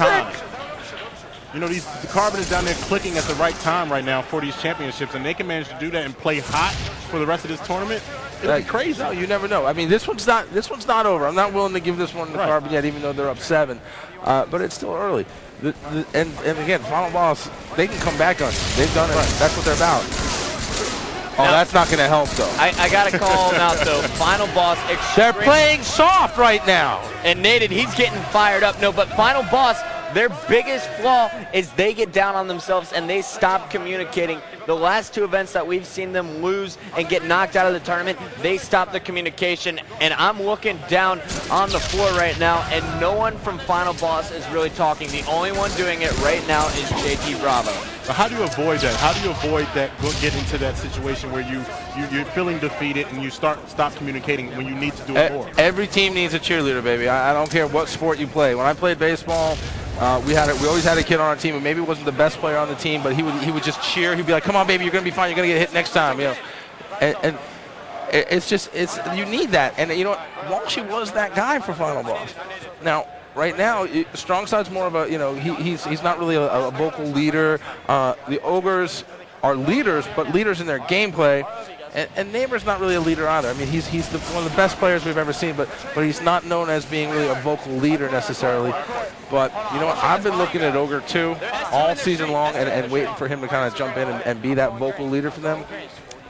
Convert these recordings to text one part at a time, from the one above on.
time. You know, the Carbon is down there clicking at the right time right now for these championships, and they can manage to do that and play hot for the rest of this tournament. It'll be crazy. No, you never know. I mean, this one's not over. I'm not willing to give this one to Carbon yet, even though they're up 7. But it's still early. And again, Final Boss, they can come back on you. They've done it. That's what they're about. Oh, now, that's not going to help, though. I got to call them out, though. Final Boss. They're playing soft right now. And Naded, he's getting fired up. No, but Final Boss, their biggest flaw is they get down on themselves and they stop communicating. The last 2 events that we've seen them lose and get knocked out of the tournament, they stop the communication. And I'm looking down on the floor right now, and no one from Final Boss is really talking. The only one doing it right now is JT Bravo. But how do you avoid that? How do you avoid that, get into that situation where you're feeling defeated and you stop communicating when you need to do it more? Every team needs a cheerleader, baby. I don't care what sport you play. When I played baseball, we always had a kid on our team who maybe wasn't the best player on the team, but he would just cheer. He'd be like, "Come on, baby, you're gonna be fine. You're gonna get hit next time." You know, and it's you need that. And you know what? Walshy was that guy for Final Boss. Now, right now, Strongside's more of a, you know, he's not really a vocal leader. The Ogres are leaders, but leaders in their gameplay. And Neighbor's not really a leader either. I mean, he's one of the best players we've ever seen, but he's not known as being really a vocal leader necessarily. But you know what? I've been looking at Ogre too all season long and waiting for him to kind of jump in and be that vocal leader for them.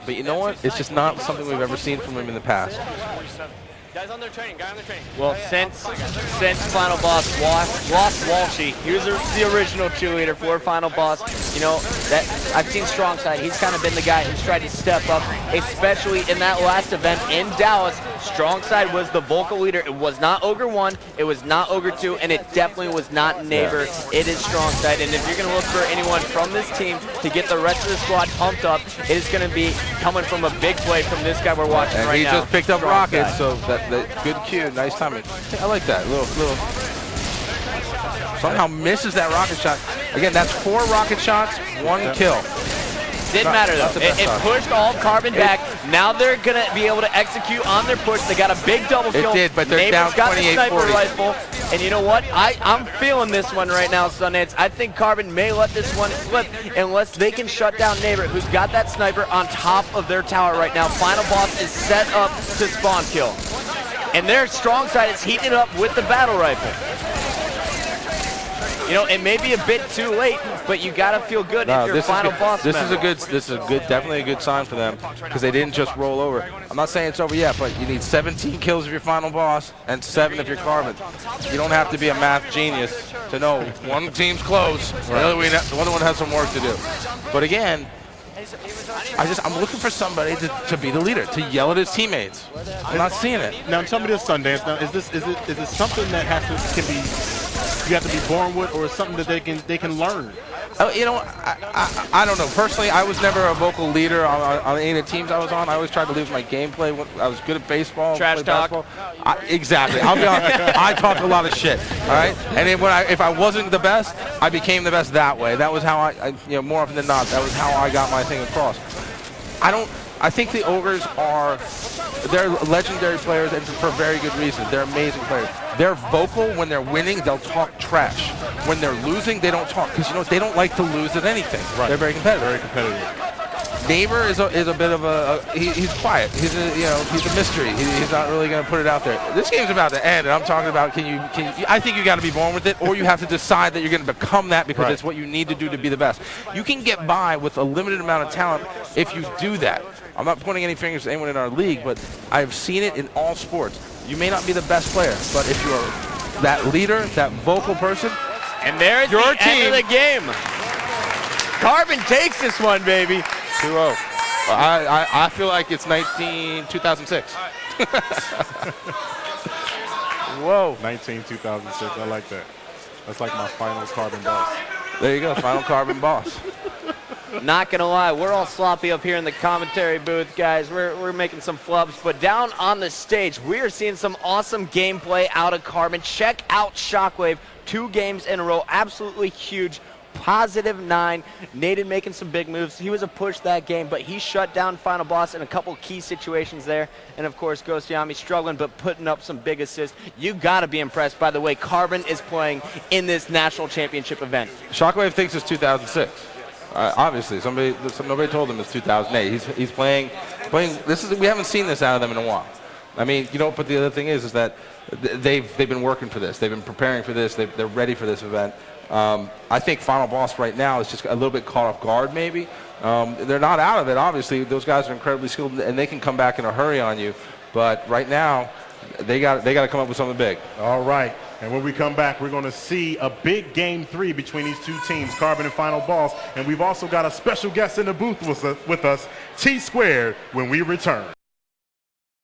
But you know what? It's just not something we've ever seen from him in the past. Guys on their training, Well, since Final Boss lost Walshy, he was the original cheerleader for Final Boss. You know, that I've seen Strongside. He's kind of been the guy who's tried to step up, especially in that last event in Dallas. Strongside was the vocal leader. It was not Ogre 1, it was not Ogre 2, and it definitely was not Neighbor. It is Strongside. And if you're going to look for anyone from this team to get the rest of the squad pumped up, it is going to be coming from a big play from this guy we're watching right now. And he just picked up Rockets, so that good cue, nice timing. I like that. Little somehow misses that rocket shot. Again, that's 4 rocket shots, 1 kill. Didn't matter though. It pushed all Carbon back. Now they're gonna be able to execute on their push. They got a big double kill. It did, but they're down 28-40. Got the sniper rifle. And you know what? I'm feeling this one right now, Sundance. I think Carbon may let this one slip unless they can shut down Neighbor, who's got that sniper on top of their tower right now. Final Boss is set up to spawn kill. And their Strongside is heating it up with the battle rifle. You know, it may be a bit too late, but you gotta feel good if you're Final Boss. This is definitely a good sign for them because they didn't just roll over. I'm not saying it's over yet, but you need 17 kills if you're Final Boss and 7 if you're Carbon. You don't have to be a math genius to know one team's close, the other one has some work to do. But again, I'm looking for somebody to be the leader, to yell at his teammates. I'm not seeing it. Now tell me this, Sundance. Now is this something that you have to be born with, or something that they can learn? You know, I don't know. Personally, I was never a vocal leader on any of the teams I was on. I always tried to leave my gameplay. I was good at baseball. Trash talk. Exactly. I'll be honest. I talked a lot of shit. All right. And then if I wasn't the best, I became the best that way. That was how I more often than not, that was how I got my thing across. I think the Ogres they're legendary players, and for very good reasons. They're amazing players. They're vocal. When they're winning, they'll talk trash. When they're losing, they don't talk, because you know they don't like to lose at anything. Right. They're very competitive. Very competitive. Neighbor is a bit of he's quiet. He's a mystery. He's not really going to put it out there. This game's about to end, and I'm talking about can you I think you got to be born with it, or you have to decide that you're going to become that because it's what you need to do to be the best. You can get by with a limited amount of talent if you do that. I'm not pointing any fingers at anyone in our league, but I've seen it in all sports. You may not be the best player, but if you're that leader, that vocal person, and there's the end of the game. Carbon takes this one, baby. 2-0. I feel like it's 2006. Whoa. 2006. I like that. That's like my final Carbon Boss. There you go, final Carbon Boss. Not gonna lie, we're all sloppy up here in the commentary booth, guys. We're making some flubs, but down on the stage, we are seeing some awesome gameplay out of Carbon. Check out Shockwave, 2 games in a row, absolutely huge. +9. Naded making some big moves. He was a push that game, but he shut down Final Boss in a couple key situations there. And of course, Ghostayame struggling, but putting up some big assists. You got to be impressed by the way Carbon is playing in this national championship event. Shockwave thinks it's 2006. Obviously, nobody told him it's 2008. He's playing. We haven't seen this out of them in a while. I mean, but the other thing is that they've been working for this. They've been preparing for this. They're ready for this event. I think Final Boss right now is just a little bit caught off guard, maybe. They're not out of it, obviously. Those guys are incredibly skilled, and they can come back in a hurry on you. But right now, they got to come up with something big. All right. And when we come back, we're going to see a big Game 3 between these two teams, Carbon and Final Boss. And we've also got a special guest in the booth with us, T-Squared, when we return.